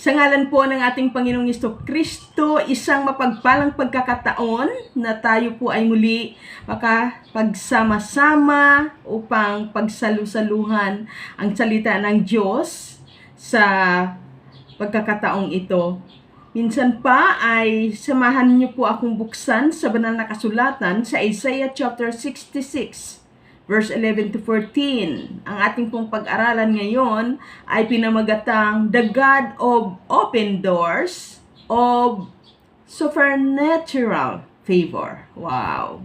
Sa ngalan po ng ating Panginoong Kristo, isang mapagpalang pagkakataon na tayo po ay muli makapagsama-sama upang pagsalu-saluhan ang salita ng Diyos sa pagkakataong ito. Minsan pa ay samahan niyo po akong buksan sa banal na kasulatan sa Isaiah chapter 66. Verse 11 to 14. Ang ating pong pag-aralan ngayon ay pinamagatang The God of Open Doors of Supernatural Favor. Wow!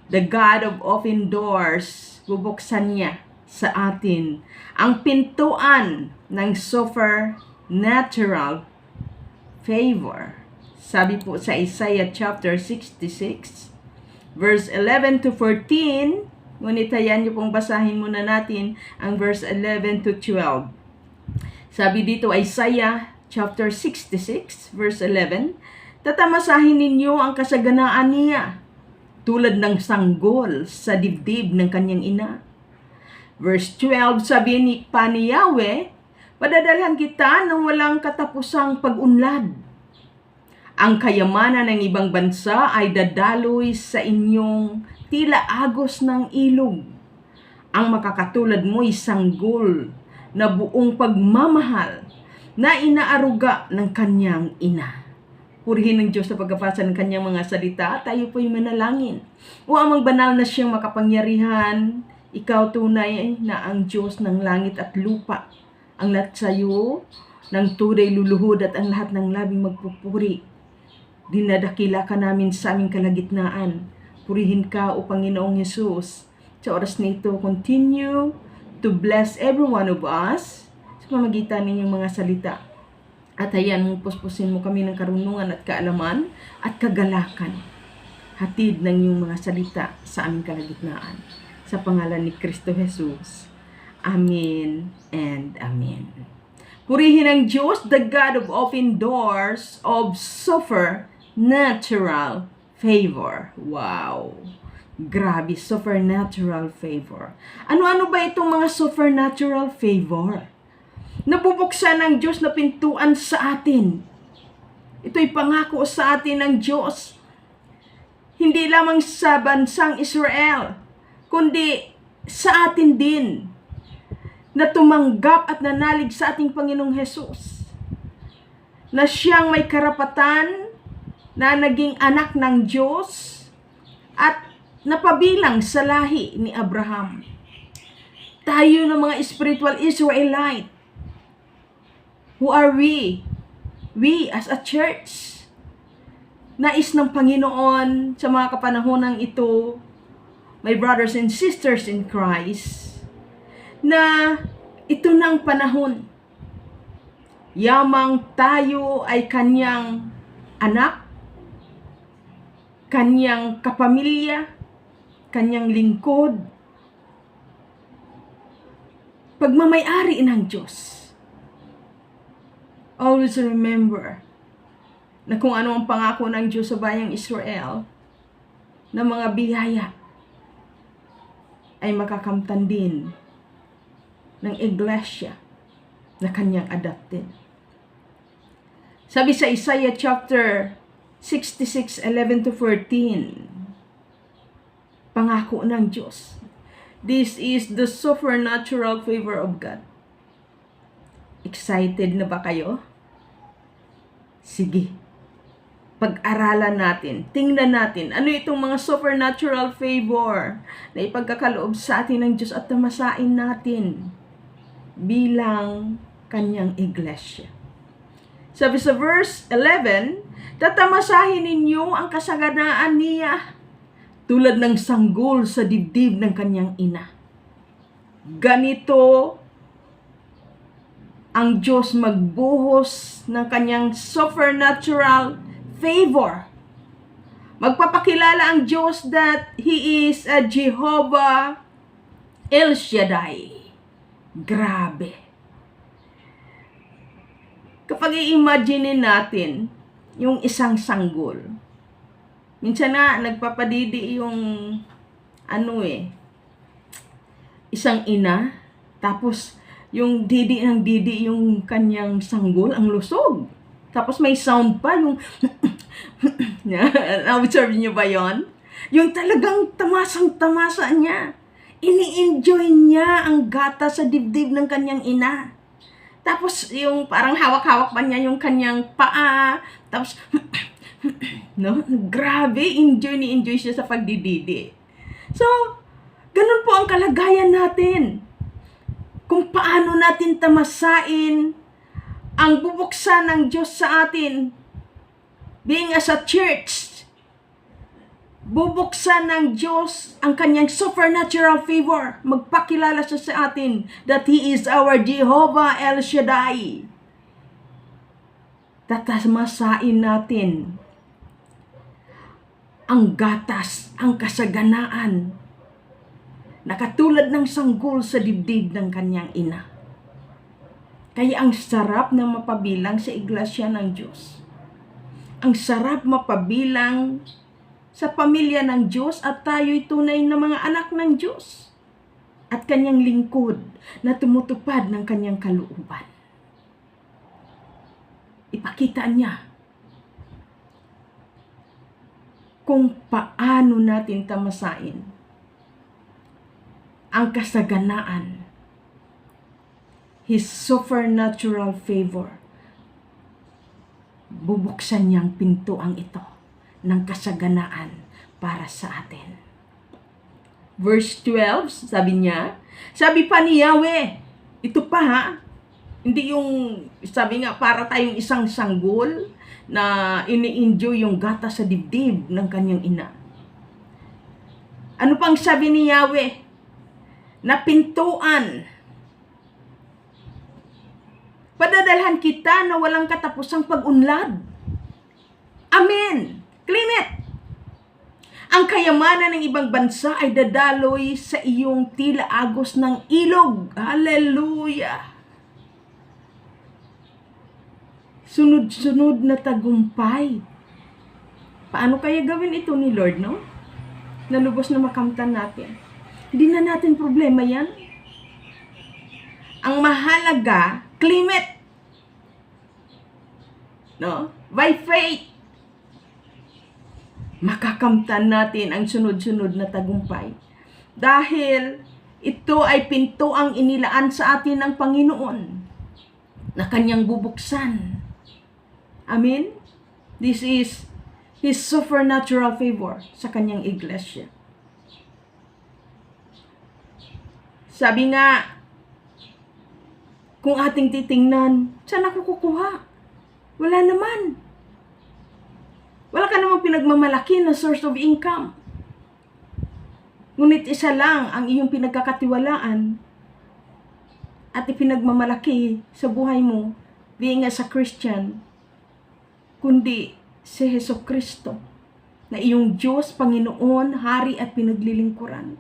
The God of Open Doors, bubuksan niya sa atin ang pintuan ng supernatural favor. Sabi po sa Isaiah chapter 66, verse 11 to 14, ngunit ayan niyo pong basahin muna natin ang verse 11 to 12. Sabi dito, Isaiah chapter 66, verse 11, tatamasahin ninyo ang kasaganaan niya, tulad ng sanggol sa dibdib ng kanyang ina. Verse 12, sabi ni Yahweh, padadalhan kita ng walang katapusang pag-unlad. Ang kayamanan ng ibang bansa ay dadaloy sa inyong tila agos ng ilog. Ang makakatulad mo ay sanggol na buong pagmamahal na inaaruga ng kanyang ina. Purihin ng Diyos sa pagkabasa ng kanyang mga salita, tayo po'y manalangin. O amang banal na siyang makapangyarihan, ikaw tunay na ang Diyos ng langit at lupa. Ang lahat sa iyo ng tunay luluhod at ang lahat ng labing magpupuri. Dinadakila ka namin sa aming kalagitnaan. Purihin ka, O Panginoong Jesus. Sa oras na ito, continue to bless every one of us sa pamamagitan ng inyong mga salita. At ayan, puspusin mo kami ng karunungan at kaalaman at kagalakan. Hatid ng iyong mga salita sa aming kalagitnaan. Sa pangalan ni Kristo Jesus. Amen and Amen. Purihin ang Diyos, the God of open doors of supernatural favor. Wow! Grabe, supernatural favor. Ano-ano ba itong mga supernatural favor? Nabubuksan ng Diyos na pintuan sa atin. Ito'y pangako sa atin ng Diyos. Hindi lamang sa bansang Israel, kundi sa atin din na tumanggap at nanalig sa ating Panginoong Hesus. Na siyang may karapatan na naging anak ng Diyos at napabilang sa lahi ni Abraham. Tayo ng mga spiritual Israelite. Who are we? We as a church. Nais ng Panginoon sa mga kapanahonang ito, my brothers and sisters in Christ, na ito ng panahon. Yamang tayo ay kanyang anak, kanyang kapamilya, kanyang lingkod, pagmamayari ng Diyos. Always remember na kung ano ang pangako ng Diyos sa bayang Israel, na mga biyaya ay makakamtan din ng iglesia na kanyang adopted. Sabi sa Isaiah chapter 66, 11 to 14, pangako ng Diyos. This is the supernatural favor of God. Excited na ba kayo? Sige. Pag-aralan natin, tingnan natin, ano itong mga supernatural favor na ipagkakaloob sa atin ng Diyos at tamasain natin bilang kanyang iglesia. Sabi sa verse 11, tatamasahin ninyo ang kasaganaan niya tulad ng sanggol sa dibdib ng kanyang ina. Ganito ang Diyos magbuhos ng kanyang supernatural favor. Magpapakilala ang Diyos that He is a Jehovah El Shaddai. Grabe. Kapag i-imagine natin yung isang sanggol, minsan na nagpapadidi yung isang ina, tapos yung didi ng didi yung kanyang sanggol, ang lusog. Tapos may sound pa, yung na-observe niyo ba yon? Yung talagang tamasang-tamasa niya. Ini-enjoy niya ang gata sa dibdib ng kanyang ina. Tapos yung parang hawak-hawak pa niya yung kanyang paa. Tapos, no? Grabe, enjoy siya sa pagdididi. So, ganun po ang kalagayan natin. Kung paano natin tamasain ang bubuksan ng Diyos sa atin. Being as a church, bubuksan ng Diyos ang kanyang supernatural favor. Magpakilala siya sa atin that He is our Jehovah El Shaddai. Tatamasain natin ang gatas, ang kasaganaan na katulad ng sanggol sa dibdib ng kanyang ina. Kaya ang sarap na mapabilang sa iglesia ng Diyos. Ang sarap mapabilang sa pamilya ng Diyos at tayo'y tunay na mga anak ng Diyos at kanyang lingkod na tumutupad ng kanyang kalooban. Ipakita niya kung paano natin tamasain ang kasaganaan, His supernatural favor. Bubuksan niyang pintuang ito ng kasaganaan para sa atin. Verse 12, sabi pa ni Yahweh, ito pa ha, hindi yung, sabi nga, para tayong isang sanggol na ini-enjoy yung gata sa dibdib ng kanyang ina. Ano pang sabi ni Yahweh? Na pintuan. Padadalhan kita na walang katapusang pag-unlad. Amen. Claim it. Ang kayamanan ng ibang bansa ay dadaloy sa iyong tila agos ng ilog. Hallelujah. Sunod-sunod na tagumpay. Paano kaya gawin ito ni Lord, no? Nalubos na makamtan natin. Hindi na natin problema yan. Ang mahalaga, claim it. No? By faith. Makakamtan natin ang sunod-sunod na tagumpay. Dahil ito ay pintuang inilaan sa atin ng Panginoon na kanyang bubuksan. Amen? This is His supernatural favor sa kanyang iglesia. Sabi nga, kung ating titingnan, saan ako kukuha? Wala naman. Wala ka namang pinagmamalaki na source of income. Ngunit isa lang ang iyong pinagkakatiwalaan at ipinagmamalaki sa buhay mo being as a Christian, kundi si Hesukristo na iyong Diyos, Panginoon, Hari at pinaglilingkuran.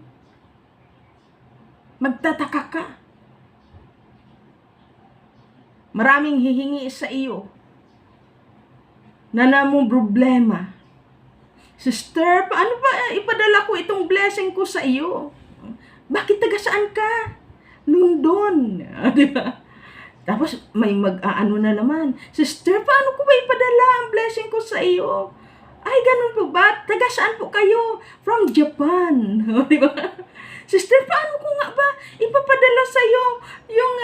Magtataka ka. Maraming hihingi sa iyo na namong problema. Sister, paano ba ipadala ko itong blessing ko sa iyo? Bakit taga saan ka? London. Di ba? Tapos may mag-aano na naman. Sister, paano ko ba ipadala ang blessing ko sa iyo? Ay, ganun po ba? Taga saan po kayo? From Japan. Di ba? Sister, paano ko nga ba ipapadala sa iyo yung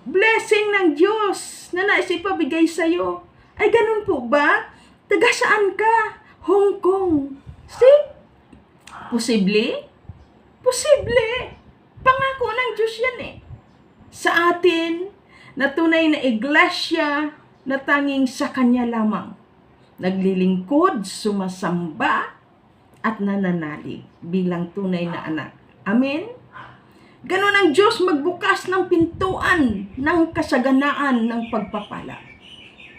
blessing ng Diyos na nais ipabigay sa iyo? Ay, ganun po ba? Taga saan ka? Hong Kong. See? Posible? Posible. Pangako ng Diyos yan eh. Sa atin, na tunay na iglesia na tanging sa Kanya lamang. Naglilingkod, sumasamba, at nananalig bilang tunay na anak. Amen? Ganon ang Diyos magbukas ng pintuan ng kasaganaan ng pagpapala.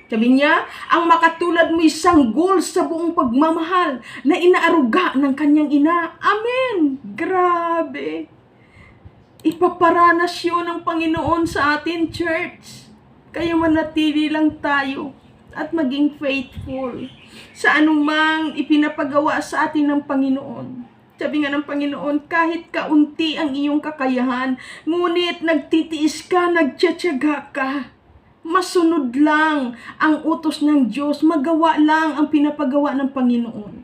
Sabi niya, ang makatulad mo'y sanggol sa buong pagmamahal na inaaruga ng kanyang ina. Amen! Grabe! Ipaparanas yun ng Panginoon sa atin, church. Kaya manatili lang tayo at maging faithful sa anumang ipinapagawa sa atin ng Panginoon. Sabi nga ng Panginoon, kahit kaunti ang iyong kakayahan, ngunit nagtitiis ka, nagtiyatyaga ka. Masunod lang ang utos ng Diyos, magawa lang ang pinapagawa ng Panginoon.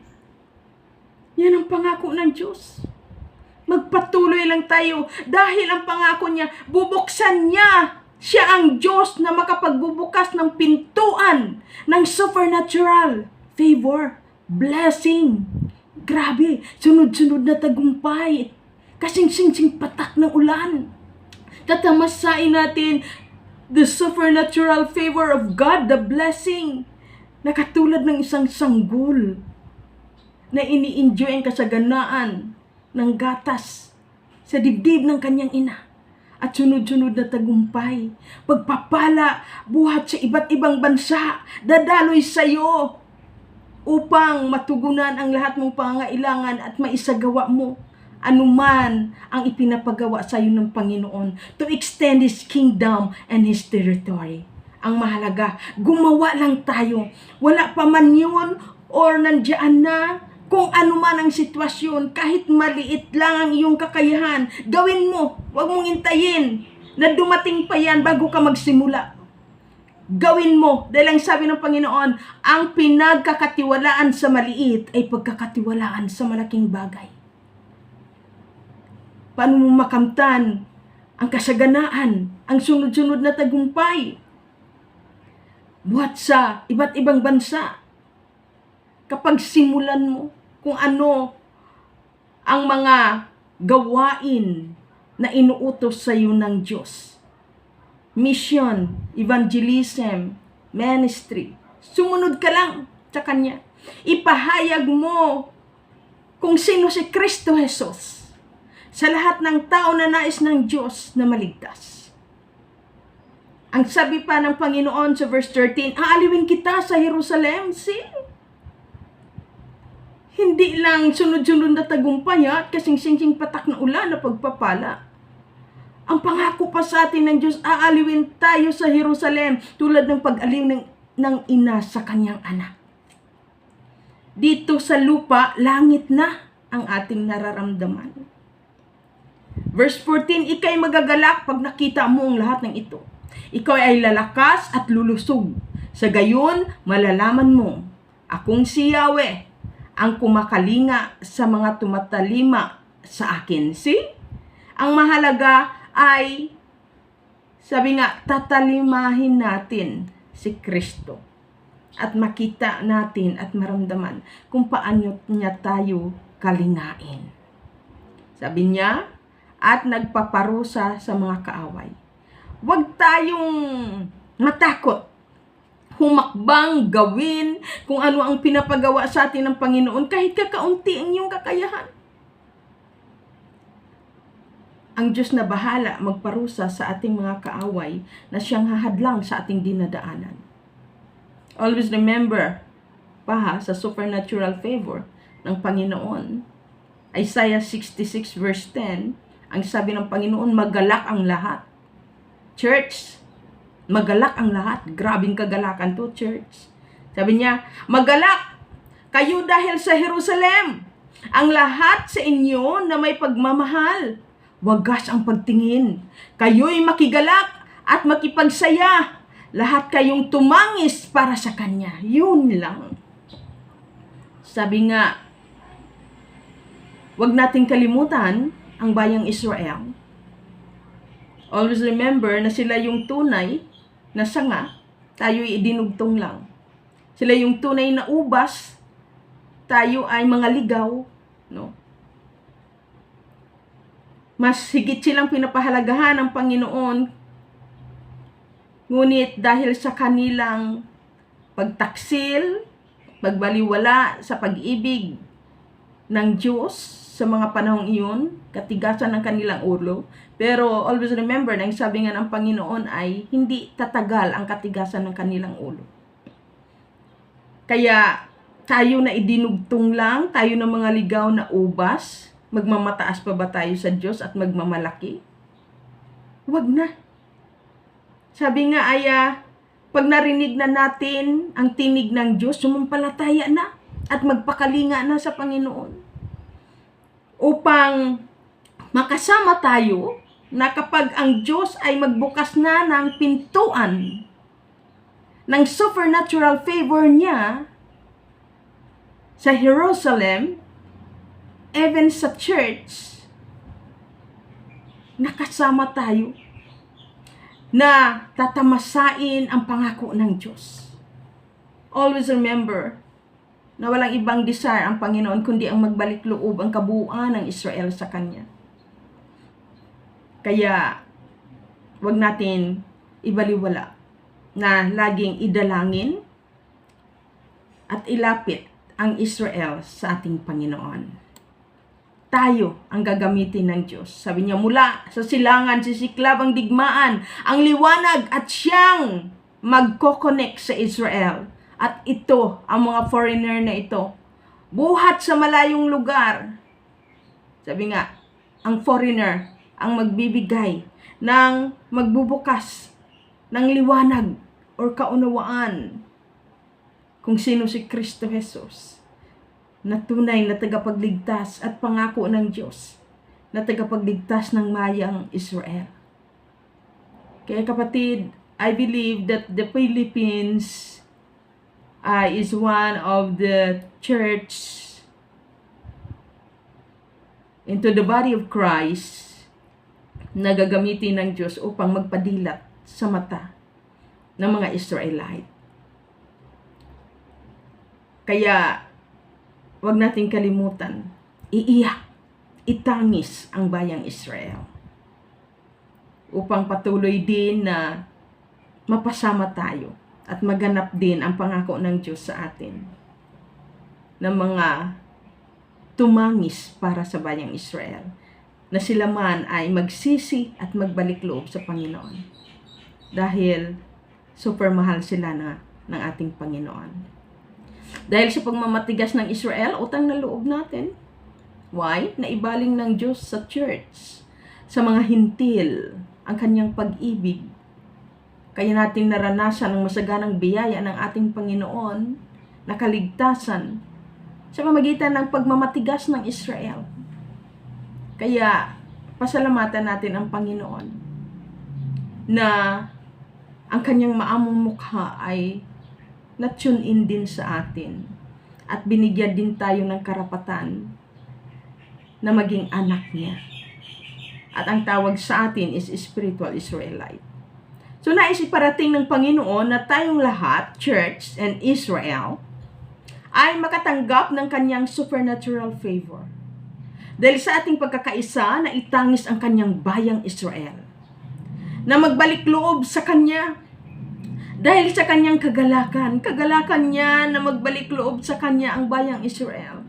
Yan ang pangako ng Diyos. Magpatuloy lang tayo dahil ang pangako niya, bubuksan niya. Siya ang Diyos na makapagbubukas ng pintuan ng supernatural favor, blessing. Grabe, sunod-sunod na tagumpay. Kasing-sing patak ng ulan. Tatamasain natin the supernatural favor of God, the blessing. Na katulad ng isang sanggol na ini-enjoy ang kasaganaan ng gatas sa dibdib ng kanyang ina. At sunod-sunod na tagumpay, pagpapala, buhat sa iba't ibang bansa, dadaloy sa iyo upang matugunan ang lahat mong pangangailangan at maisagawa mo anuman ang ipinapagawa sa iyo ng Panginoon to extend His kingdom and His territory. Ang mahalaga, gumawa lang tayo. Wala pa man yun or nandiyan na. Kung ano man ang sitwasyon, kahit maliit lang ang iyong kakayahan, gawin mo. Huwag mong hintayin na dumating pa yan bago ka magsimula. Gawin mo. Dahil ang sabi ng Panginoon, ang pinagkakatiwalaan sa maliit ay pagkakatiwalaan sa malaking bagay. Paano mo makamtan ang kasaganaan, ang sunod-sunod na tagumpay? Buhat sa iba't ibang bansa. Kapag simulan mo kung ano ang mga gawain na inuutos sa iyo ng Diyos. Mission, evangelism, ministry. Sumunod ka lang sa Kanya. Ipahayag mo kung sino si Kristo Jesus sa lahat ng tao na nais ng Diyos na maligtas. Ang sabi pa ng Panginoon sa verse 13, aaliwin kita sa Jerusalem. Hindi lang sunod-sunod na tagumpay at kasing-sing patak na ulan na pagpapala. Ang pangako pa sa atin ng Diyos, aaliwin tayo sa Jerusalem tulad ng pag-aliw ng ina sa kanyang anak. Dito sa lupa, langit na ang ating nararamdaman. Verse 14, ika'y magagalak pag nakita mo ang lahat ng ito. Ikaw ay lalakas at lulusog. Sa gayon, malalaman mo, akong si Yahweh, ang kumakalinga sa mga tumatalima sa akin. See? Ang mahalaga ay, sabi nga, tatalimahin natin si Kristo. At makita natin at maramdaman kung paano niya tayo kalingain. Sabi niya, at nagpaparusa sa mga kaaway. Huwag tayong matakot. Humakbang, gawin kung ano ang pinapagawa sa atin ng Panginoon kahit kakaunti ang iyong kakayahan. Ang Diyos na bahala magparusa sa ating mga kaaway na siyang hahadlang sa ating dinadaanan. Always remember, sa supernatural favor ng Panginoon. Isaiah 66 verse 10, ang sabi ng Panginoon, magalak ang lahat. Church, magalak ang lahat. Grabing kagalakan to, church. Sabi niya, magalak kayo dahil sa Jerusalem. Ang lahat sa inyo na may pagmamahal. Wagas ang pagtingin. Kayo'y makigalak at makipagsaya. Lahat kayong tumangis para sa Kanya. Yun lang. Sabi nga, wag nating kalimutan ang bayang Israel. Always remember na sila yung tunay na sanga, tayo'y idinugtong lang. Sila yung tunay na ubas, tayo ay mga ligaw, no? Mas higit silang pinapahalagahan ng Panginoon. Ngunit dahil sa kanilang pagtaksil, pagbaliwala sa pag-ibig ng Diyos sa mga panahong iyon, katigasan ng kanilang ulo. Pero always remember na yung sabi nga ng Panginoon ay hindi tatagal ang katigasan ng kanilang ulo. Kaya tayo na idinugtong lang, tayo ng mga ligaw na ubas, magmamataas pa ba tayo sa Diyos at magmamalaki? Huwag na. Sabi nga ay, pag narinig na natin ang tinig ng Diyos, sumampalataya na at magpakalinga na sa Panginoon. upang makasama tayo na kapag ang Diyos ay magbukas na ng pintuan ng supernatural favor niya sa Jerusalem, even sa church, nakasama tayo na tatamasain ang pangako ng Diyos. Always remember na walang ibang desire ang Panginoon kundi ang magbalik loob ang kabuuan ng Israel sa Kanya. Kaya, wag natin ibaliwala na laging idalangin at ilapit ang Israel sa ating Panginoon. Tayo ang gagamitin ng Diyos. Sabi niya, mula sa silangan, sisiklab ang digmaan, ang liwanag at siyang magko-connect sa Israel. At ito, ang mga foreigner na ito, buhat sa malayong lugar. Sabi nga, ang foreigner ang magbibigay ng magbubukas ng liwanag or kaunawaan kung sino si Kristo Jesus na tunay na tagapagligtas at pangako ng Diyos na tagapagligtas ng mayang Israel. Kaya kapatid, I believe that the Philippines is one of the church into the body of Christ na gagamitin ng Diyos upang magpadilat sa mata ng mga Israelite. Kaya, wag nating kalimutan, iiyak, itangis ang bayang Israel upang patuloy din na mapasama tayo at maganap din ang pangako ng Diyos sa atin ng mga tumangis para sa bayang Israel, na sila man ay magsisi at magbalik loob sa Panginoon dahil super mahal sila ng ating Panginoon. Dahil sa pagmamatigas ng Israel, utang na loob natin. Why? Naibaling ng Diyos sa church, sa mga hintil, ang kanyang pag-ibig. Kaya natin naranasan ang masaganang biyaya ng ating Panginoon na kaligtasan sa pamamagitan ng pagmamatigas ng Israel. Kaya, pasalamatan natin ang Panginoon na ang kanyang maamong mukha ay na-tune in din sa atin at binigyan din tayo ng karapatan na maging anak niya. At ang tawag sa atin is spiritual Israelite. So, nais iparating ng Panginoon na tayong lahat, church and Israel, ay makatanggap ng kanyang supernatural favor. Dahil sa ating pagkakaisa na itangis ang kanyang bayang Israel, na magbalik loob sa kanya, dahil sa kanyang kagalakan niya na magbalik loob sa kanya ang bayang Israel.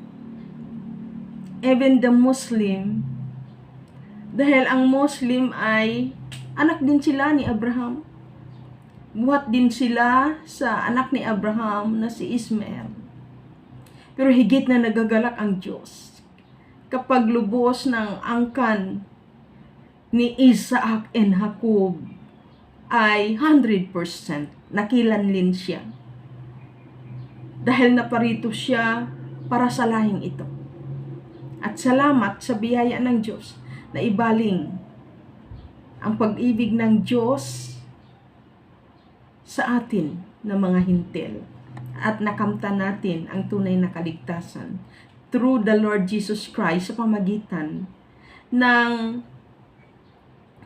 Even the Muslim, dahil ang Muslim ay anak din sila ni Abraham. Buhat din sila sa anak ni Abraham na si Ismael. Pero higit na nagagalak ang Diyos kapag lubos ng angkan ni Isaac and Jacob ay 100% nakilanlin siya. Dahil naparito siya para sa lahing ito. At salamat sa biyaya ng Diyos na ibaling ang pag-ibig ng Diyos sa atin na mga hintil at nakamtan natin ang tunay na kaligtasan through the Lord Jesus Christ sa pamagitan ng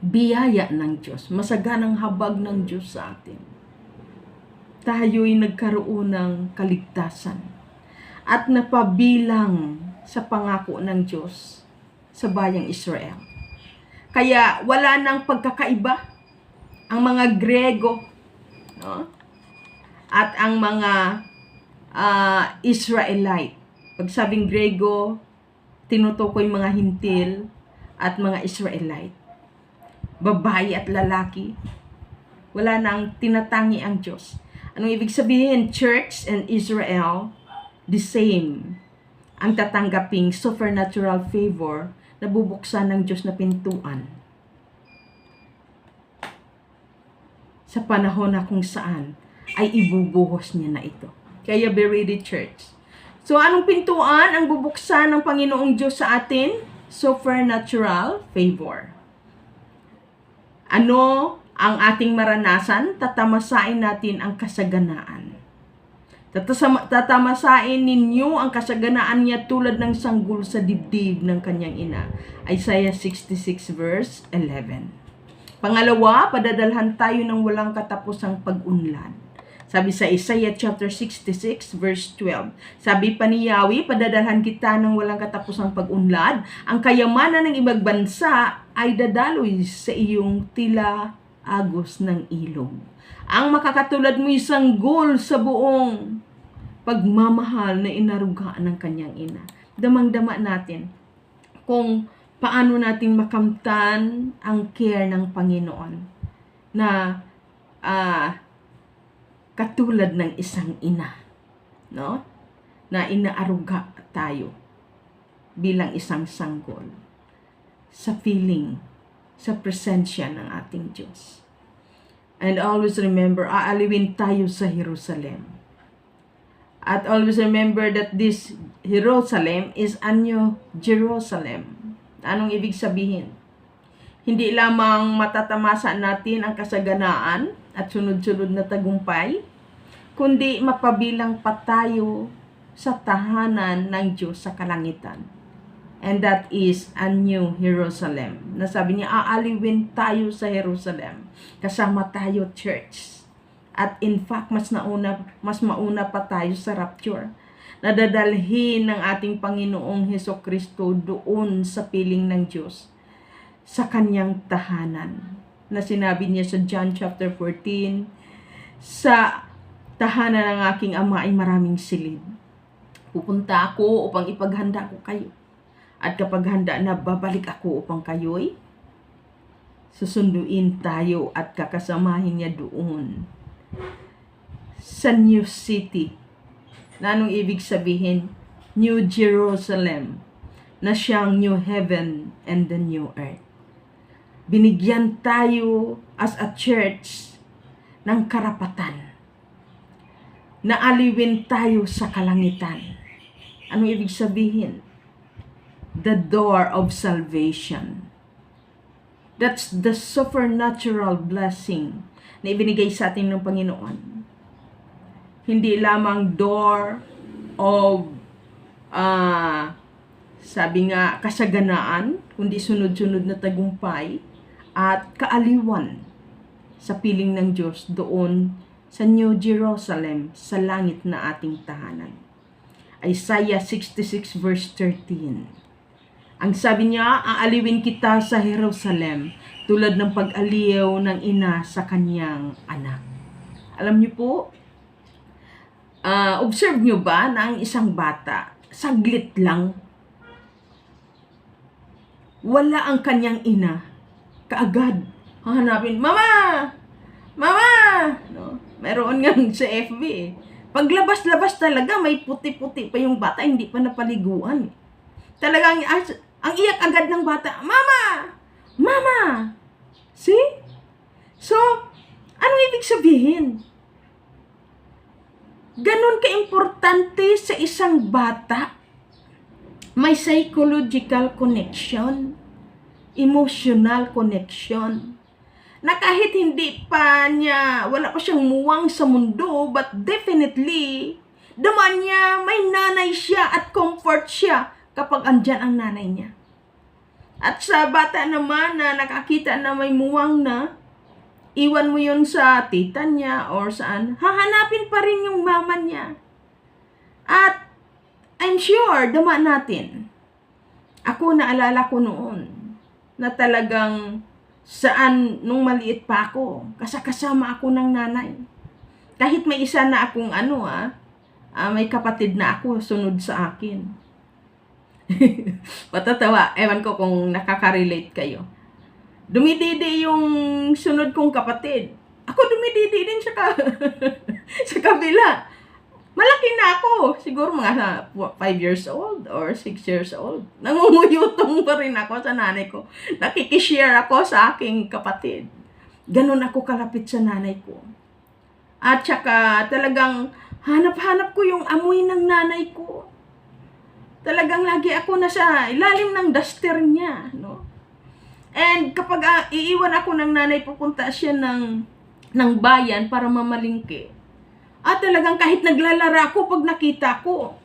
biyaya ng Diyos, masaganang habag ng Diyos sa atin. Tayo'y nagkaroon ng kaligtasan at napabilang sa pangako ng Diyos sa bayang Israel. Kaya wala nang pagkakaiba ang mga Grego, no? At ang mga Israelite. Pag sabing Grego, tinutukoy mga hintil at mga Israelite. Babae at lalaki. Wala nang tinatangi ang Diyos. Anong ibig sabihin? Church and Israel, the same. Ang tatanggaping supernatural favor na bubuksan ng Diyos na pintuan. Sa panahon na kung saan ay ibubuhos niya na ito. Kaya be ready, church. So, anong pintuan ang bubuksan ng Panginoong Diyos sa atin? supernatural favor. Ano ang ating maranasan? Tatamasain natin ang kasaganaan. Tatamasain ninyo ang kasaganaan niya tulad ng sanggol sa dibdib ng kanyang ina. Isaiah 66 verse 11. Pangalawa, padadalhan tayo ng walang katapusang pag-unlad. Sabi sa Isaiah chapter 66 verse 12. Sabi pa ni Yahweh, padadalhan kita ng walang katapusang pag-unlad. Ang kayamanan ng ibang bansa ay dadaloy sa iyong tila agos ng ilog. Ang makakatulad mo isang sanggol sa buong pagmamahal na inaruga ng kanyang ina. Damang-dama natin kung paano natin makamtan ang care ng Panginoon na katulad ng isang ina, no? Na inaaruga tayo bilang isang sanggol sa feeling, sa presensya ng ating Diyos. And always remember, aalawin tayo sa Jerusalem. At always remember that this Jerusalem is a new Jerusalem. Anong ibig sabihin? Hindi lamang matatamasa natin ang kasaganaan at sunod-sunod na tagumpay, kundi mapabilang pa tayo sa tahanan ng Diyos sa kalangitan. And that is a new Jerusalem. Nasabi niya, aaliwin tayo sa Jerusalem. Kasama tayo, church. At in fact, mas mauna pa tayo sa rapture. Nadadalhin ng ating Panginoong Hesukristo doon sa piling ng Diyos, sa kanyang tahanan. Na sinabi niya sa John chapter 14, sa tahanan ng aking ama ay maraming silid. Pupunta ako upang ipaghanda ko kayo. At kapag handa na, babalik ako upang kayo'y susunduin tayo at kakasamahin niya doon sa New City. Na anong ibig sabihin? New Jerusalem, na siyang New Heaven and the New Earth. Binigyan tayo as a church ng karapatan na aliwin tayo sa kalangitan. Anong ibig sabihin? The door of salvation. That's the supernatural blessing na ibinigay sa atin ng Panginoon. Hindi lamang door of sabi nga kasaganaan, kundi sunod-sunod na tagumpay at kaaliwan sa piling ng Diyos doon sa New Jerusalem, sa langit na ating tahanan. Isaiah 66 verse 13. Ang sabi niya, aaliwin kita sa Jerusalem tulad ng pag-aliw ng ina sa kanyang anak. Alam niyo po, observe niyo ba na ang isang bata, saglit lang, wala ang kanyang ina, kaagad hahanapin, Mama! Mama! No? Meron nga sa FB eh. Paglabas-labas talaga, may puti-puti pa yung bata, hindi pa napaliguan. Talagang, ang iyak agad ng bata, Mama! Mama! See? So, anong ibig sabihin? Ganon ka-importante sa isang bata. May psychological connection, emotional connection, na kahit hindi pa niya, wala pa siyang muwang sa mundo, but definitely, daman niya, may nanay siya at comfort siya kapag andyan ang nanay niya. At sa bata naman na nakakita na may muwang na, iwan mo yun sa tita niya or saan, hahanapin pa rin yung mama niya. At I'm sure, dama natin. Ako naalala ko noon na talagang saan nung maliit pa ako, kasama ako ng nanay. Kahit may isa na akong may kapatid na ako sunod sa akin. Patatawa, ewan ko kung nakaka-relate kayo. Dumididi yung sunod kong kapatid. Ako dumididi din sa kabila. Malaki na ako. Siguro mga 5 years old or 6 years old. Nangunguyutong pa rin ako sa nanay ko. Nakikishare ako sa aking kapatid. Ganun ako kalapit sa nanay ko. At saka talagang hanap-hanap ko yung amoy ng nanay ko. Talagang lagi ako na sa ilalim ng duster niya, no? And kapag iiwan ako ng nanay, pupunta siya ng bayan para mamalingke. Talagang kahit naglalara ako pag nakita ko,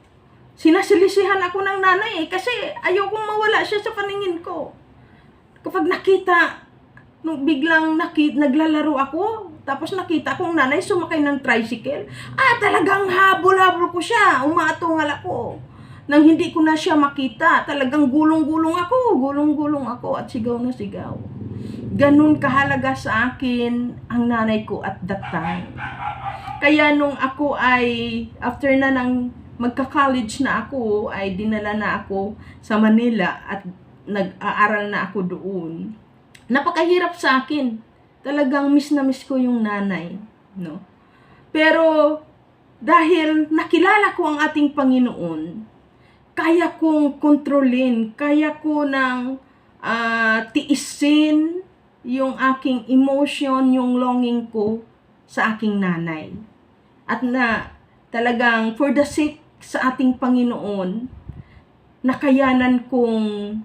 sinasilisihan ako ng nanay kasi ayokong mawala siya sa paningin ko. Kapag nakita, nung biglang naglalaro ako, tapos nakita kong nanay sumakay ng tricycle, talagang habol-habol ko siya, umatungal ako. Nang hindi ko na siya makita, talagang gulong-gulong ako at sigaw na sigaw. Ganun kahalaga sa akin ang nanay ko at that time. Kaya nung ako ay, after na ng magka-college na ako, ay dinala na ako sa Manila at nag-aaral na ako doon. Napakahirap sa akin. Talagang miss na miss ko yung nanay, no? Pero dahil nakilala ko ang ating Panginoon, kaya kong kontrolin, kaya ko nang tiisin yung aking emotion, yung longing ko sa aking nanay. At na talagang for the sake sa ating Panginoon, nakayanan kong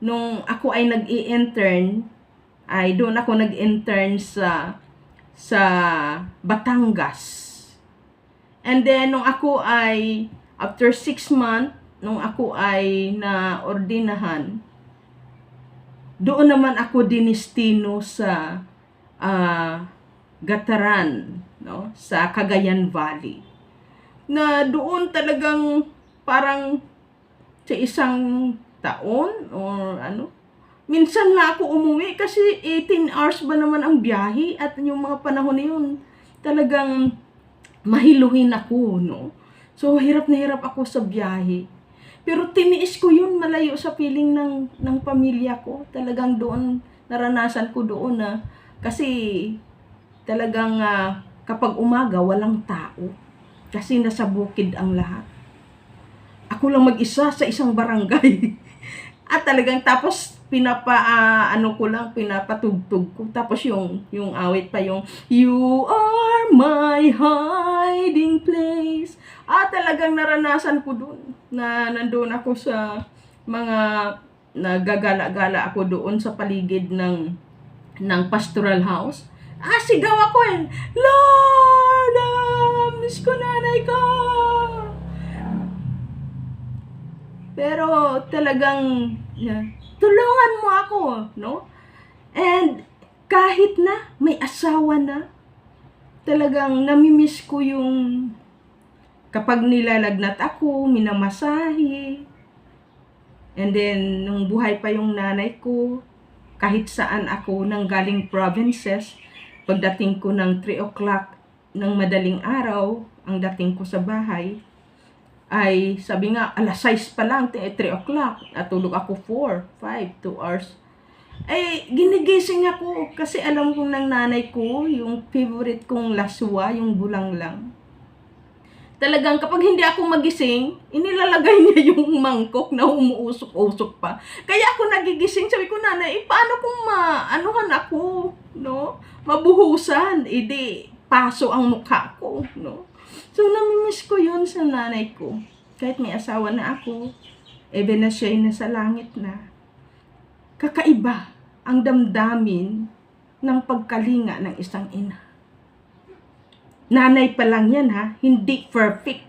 nung ako ay nag-i-intern, ay doon ako nag-intern sa Batangas. And then nung ako ay after 6 months, nung ako ay na-ordinahan, doon naman ako dinistino sa Gataran, no? Sa Cagayan Valley. Na doon talagang parang sa isang taon or minsan na ako umuwi kasi 18 hours ba naman ang biyahe at yung mga panahon na yun talagang mahiluhin ako, no? So hirap na hirap ako sa biyahe. Pero tiniis ko yun, malayo sa piling ng pamilya ko. Talagang doon, naranasan ko doon na, kasi talagang kapag umaga, walang tao. Kasi nasa bukid ang lahat. Ako lang mag-isa sa isang barangay. At talagang tapos pinapatugtog ko. Tapos yung awit pa yung, You are my hiding place. Talagang naranasan ko doon. Na nandoon ako sa mga nagagala-gala ako doon sa paligid ng pastoral house. Sigaw ako Lord, miss ko nanay ko. Pero talagang tulungan mo ako, no? And kahit na may asawa na, talagang namimiss ko yung kapag nilalagnat ako, minamasahe. And then, nung buhay pa yung nanay ko, kahit saan ako nang galing provinces, pagdating ko ng 3 o'clock ng madaling araw, ang dating ko sa bahay, ay sabi nga, 6 pa lang, 3 o'clock. Natulog ako 4, 5, 2 hours. Ginigising ako kasi alam kong ng nanay ko, yung favorite kong laswa, yung bulang lang. Talagang kapag hindi ako magising, inilalagay niya yung mangkok na umuusok-usok pa. Kaya ako nagigising, sabi ko, nanay, paano kung maanuhan ako, no? Mabuhusan, paso ang mukha ko, no? So, namimiss ko yun sa nanay ko. Kahit may asawa na ako, even na siya na sa langit na. Kakaiba ang damdamin ng pagkalinga ng isang ina. Nanay pa lang yan hindi perfect.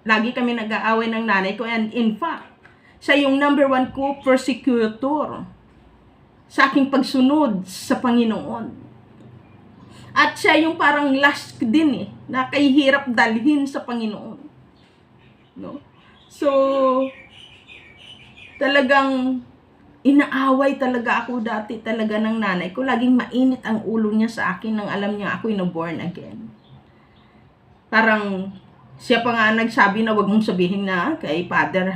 Lagi kami nag-aaway ng nanay ko and in fact, siya yung number 1 ko persecutor sa aking pagsunod sa Panginoon. At siya yung parang last din na kahihirap dalhin sa Panginoon. No? So, talagang inaaway talaga ako dati talaga ng nanay ko. Laging mainit ang ulo niya sa akin nang alam niya ako'y na-born again. Parang siya pa nga nagsabi na wag mong sabihin na kay father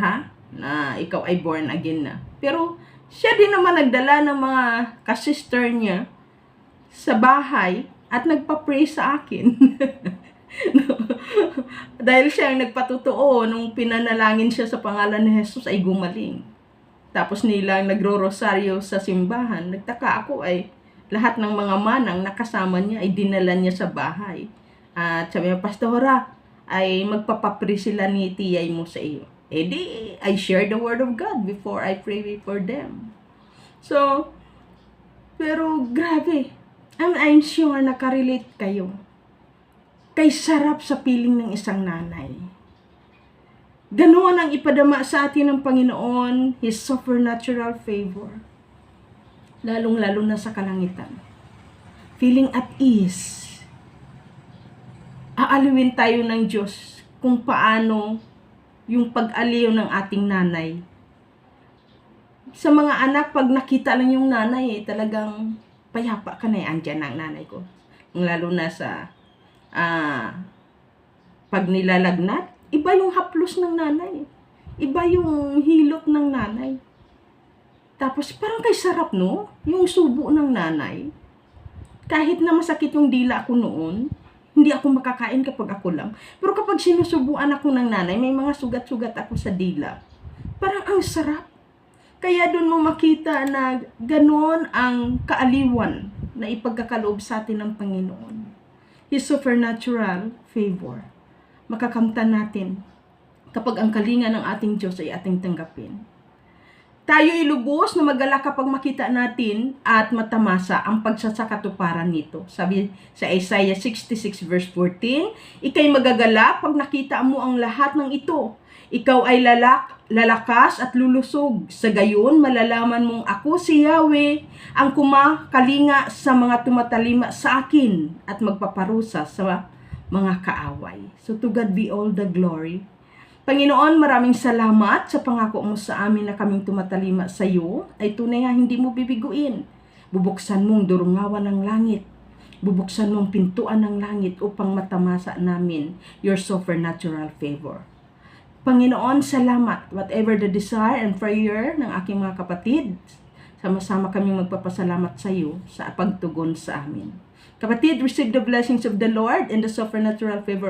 na ikaw ay born again na. Pero siya din naman nagdala ng mga kasister niya sa bahay at nagpa-pray sa akin. Dahil siya ang nagpatotoo nung pinanalangin siya sa pangalan ni Jesus ay gumaling. Tapos nilang nagro-rosaryo sa simbahan. Nagtaka ako lahat ng mga manang nakasama niya ay dinala niya sa bahay. At sabi niya, Pastora, ay magpapapre sila ni tiyay mo sa iyo. I share the word of God before I pray for them. So, pero grabe, I'm sure nakarelate kayo. Kay sarap sa piling ng isang nanay. Ganoon ang ipadama sa atin ng Panginoon, His supernatural favor. Lalong-lalo na sa kalangitan. Feeling at ease. Aalawin tayo ng Diyos kung paano yung pag-aliw ng ating nanay. Sa mga anak, pag nakita lang yung nanay, talagang payapa ka na, andyan ang nanay ko. Lalo na sa pag nilalagnat, iba yung haplos ng nanay. Iba yung hilot ng nanay. Tapos parang kay sarap, no? Yung subo ng nanay. Kahit na masakit yung dila ko noon, hindi ako makakain kapag ako lang. Pero kapag sinusubuan ako ng nanay, may mga sugat-sugat ako sa dila. Parang ang sarap. Kaya doon mo makita na ganon ang kaaliwan na ipagkakaloob sa atin ng Panginoon. His supernatural favor. Makakamtan natin kapag ang kalinga ng ating Diyos ay ating tanggapin. Tayo ilubos na magalak kapag makita natin at matamasa ang pagsasakatuparan nito. Sabi sa Isaiah 66 verse 14, ika'y magagala pag nakita mo ang lahat ng ito. Ikaw ay lalakas at lulusog. Sa gayon, malalaman mong ako si Yahweh, ang kumakalinga sa mga tumatalima sa akin at magpaparusa sa mga kaaway. So to God be all the glory. Panginoon, maraming salamat sa pangako mo sa amin na kaming tumatalima sa iyo ay tunay nga hindi mo bibiguin. Bubuksan mong durungawan ng langit. Bubuksan mong pintuan ng langit upang matamasa namin your supernatural favor. Panginoon, salamat. Whatever the desire and prayer ng aking mga kapatid, sama-sama kaming magpapasalamat sa iyo sa pagtugon sa amin. Kapatid, receive the blessings of the Lord and the supernatural favor